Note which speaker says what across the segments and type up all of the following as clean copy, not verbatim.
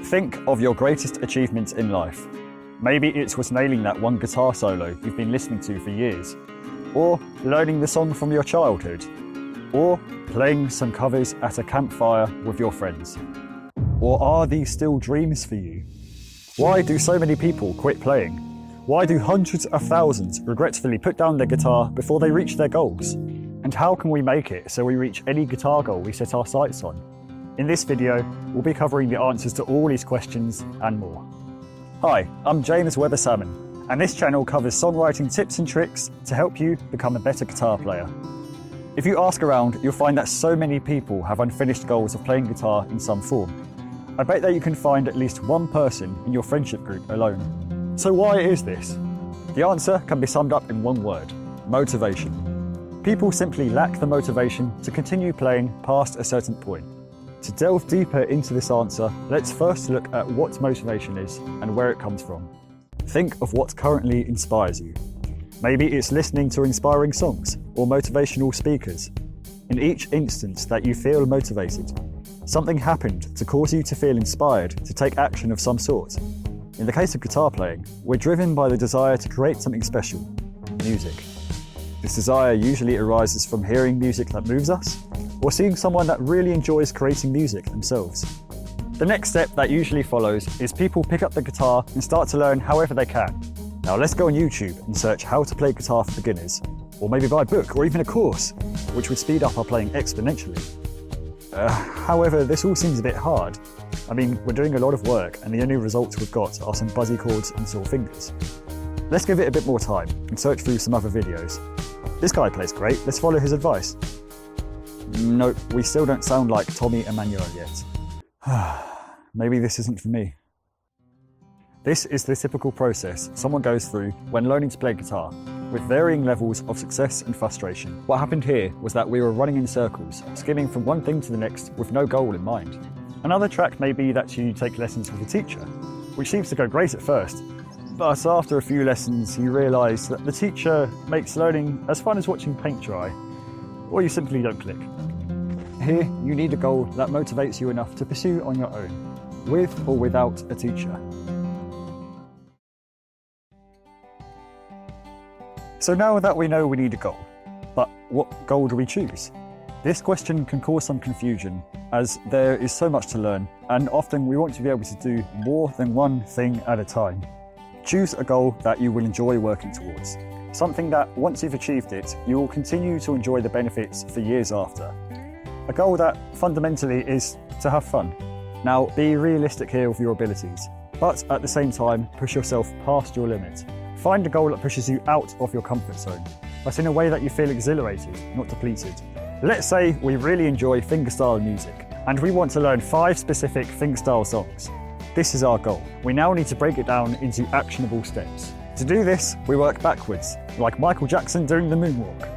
Speaker 1: Think of your greatest achievements in life. Maybe it was nailing that one guitar solo you've been listening to for years, or learning the song from your childhood, or playing some covers at a campfire with your friends. Or are these still dreams for you? Why do so many people quit playing? Why do hundreds of thousands regretfully put down their guitar before they reach their goals? And how can we make it so we reach any guitar goal we set our sights on? In this video, we'll be covering the answers to all these questions and more. Hi, I'm James Weber Salmon, and this channel covers songwriting tips and tricks to help you become a better guitar player. If you ask around, you'll find that so many people have unfinished goals of playing guitar in some form. I bet that you can find at least one person in your friendship group alone. So why is this? The answer can be summed up in one word: motivation. People simply lack the motivation to continue playing past a certain point. To delve deeper into this answer, let's first look at what motivation is and where it comes from. Think of what currently inspires you. Maybe it's listening to inspiring songs or motivational speakers. In each instance that you feel motivated, something happened to cause you to feel inspired to take action of some sort. In the case of guitar playing, we're driven by the desire to create something special: music. This desire usually arises from hearing music that moves us, or seeing someone that really enjoys creating music themselves. The next step that usually follows is people pick up the guitar and start to learn however they can. Now let's go on YouTube and search how to play guitar for beginners, or maybe buy a book or even a course, which would speed up our playing exponentially. However, this all seems a bit hard. I mean, we're doing a lot of work and the only results we've got are some buzzy chords and sore fingers. Let's give it a bit more time and search through some other videos. This guy plays great, let's follow his advice. Nope, we still don't sound like Tommy Emmanuel yet. Maybe this isn't for me. This is the typical process someone goes through when learning to play guitar, with varying levels of success and frustration. What happened here was that we were running in circles, skimming from one thing to the next with no goal in mind. Another track may be that you take lessons with a teacher, which seems to go great at first, but after a few lessons you realise that the teacher makes learning as fun as watching paint dry, or you simply don't click. Here, you need a goal that motivates you enough to pursue on your own, with or without a teacher. So now that we know we need a goal, but what goal do we choose? This question can cause some confusion, as there is so much to learn, and often we want to be able to do more than one thing at a time. Choose a goal that you will enjoy working towards. Something that, once you've achieved it, you will continue to enjoy the benefits for years after. A goal that fundamentally is to have fun. Now, be realistic here with your abilities, but at the same time, push yourself past your limit. Find a goal that pushes you out of your comfort zone, but in a way that you feel exhilarated, not depleted. Let's say we really enjoy fingerstyle music, and we want to learn 5 specific fingerstyle songs. This is our goal. We now need to break it down into actionable steps. To do this, we work backwards, like Michael Jackson doing the moonwalk.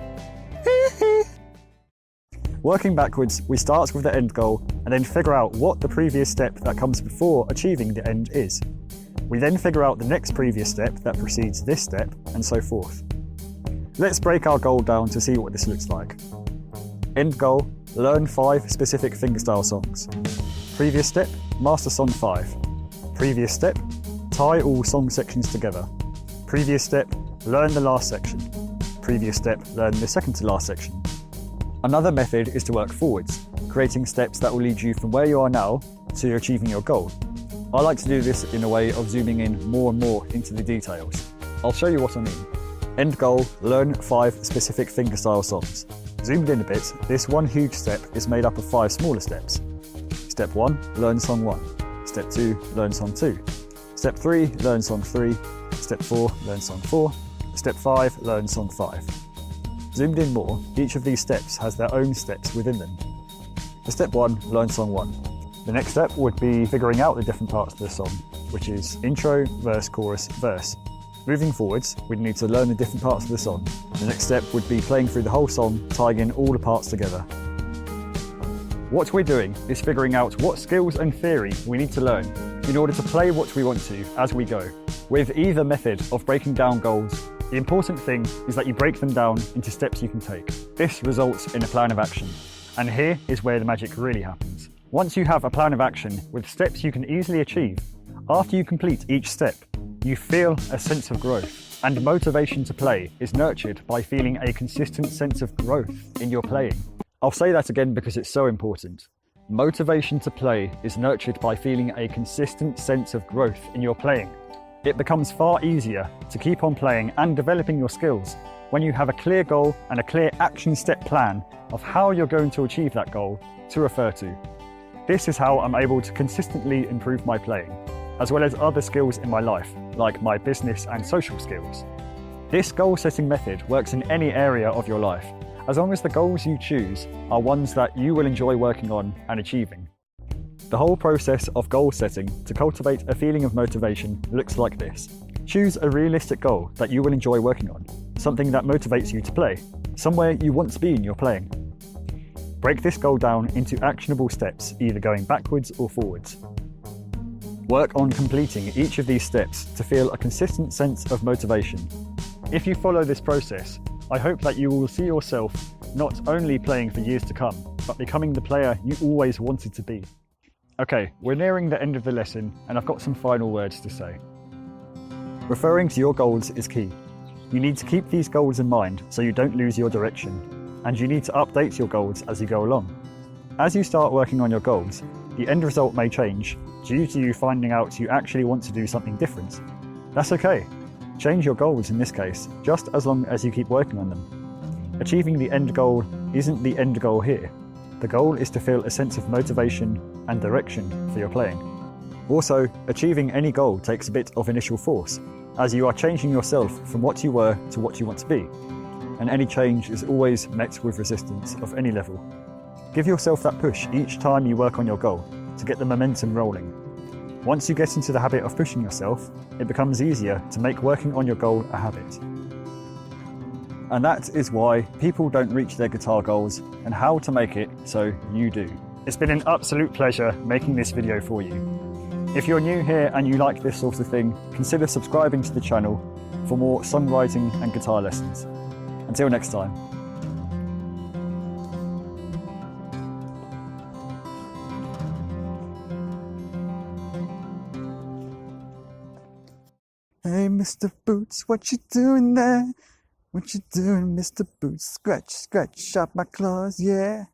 Speaker 1: Working backwards, we start with the end goal and then figure out what the previous step that comes before achieving the end is. We then figure out the next previous step that precedes this step, and so forth. Let's break our goal down to see what this looks like. End goal: learn 5 specific fingerstyle songs. Previous step: master song 5. Previous step: tie all song sections together. Previous step: learn the last section. Previous step: learn the second to last section. Another method is to work forwards, creating steps that will lead you from where you are now to achieving your goal. I like to do this in a way of zooming in more and more into the details. I'll show you what I mean. End goal: learn 5 specific fingerstyle songs. Zoomed in a bit, this one huge step is made up of 5 smaller steps. Step 1, learn song 1. Step 2, learn song 2. Step 3, learn song 3. Step 4, learn song 4. Step 5, learn song 5. Zoomed in more, each of these steps has their own steps within them. For step 1, learn song 1. The next step would be figuring out the different parts of the song, which is intro, verse, chorus, verse. Moving forwards, we'd need to learn the different parts of the song. The next step would be playing through the whole song, tying in all the parts together. What we're doing is figuring out what skills and theory we need to learn in order to play what we want to as we go. With either method of breaking down goals, the important thing is that you break them down into steps you can take. This results in a plan of action. And here is where the magic really happens. Once you have a plan of action with steps you can easily achieve, after you complete each step, you feel a sense of growth, and motivation to play is nurtured by feeling a consistent sense of growth in your playing. I'll say that again because it's so important. Motivation to play is nurtured by feeling a consistent sense of growth in your playing. It becomes far easier to keep on playing and developing your skills when you have a clear goal and a clear action step plan of how you're going to achieve that goal to refer to. This is how I'm able to consistently improve my playing, as well as other skills in my life, like my business and social skills. This goal setting method works in any area of your life, as long as the goals you choose are ones that you will enjoy working on and achieving. The whole process of goal setting to cultivate a feeling of motivation looks like this. Choose a realistic goal that you will enjoy working on, something that motivates you to play, somewhere you want to be in your playing. Break this goal down into actionable steps, either going backwards or forwards. Work on completing each of these steps to feel a consistent sense of motivation. If you follow this process, I hope that you will see yourself not only playing for years to come, but becoming the player you always wanted to be. Okay, we're nearing the end of the lesson, and I've got some final words to say. Referring to your goals is key. You need to keep these goals in mind so you don't lose your direction, and you need to update your goals as you go along. As you start working on your goals, the end result may change due to you finding out you actually want to do something different. That's okay. Change your goals in this case, just as long as you keep working on them. Achieving the end goal isn't the end goal here. The goal is to feel a sense of motivation and direction for your playing. Also, achieving any goal takes a bit of initial force, as you are changing yourself from what you were to what you want to be, and any change is always met with resistance of any level. Give yourself that push each time you work on your goal to get the momentum rolling. Once you get into the habit of pushing yourself, it becomes easier to make working on your goal a habit. And that is why people don't reach their guitar goals and how to make it so you do. It's been an absolute pleasure making this video for you. If you're new here and you like this sort of thing, consider subscribing to the channel for more songwriting and guitar lessons. Until next time. Hey, Mr. Boots, what you doing there? What you doing, Mr. Boots? Scratch, scratch, sharp my claws, yeah.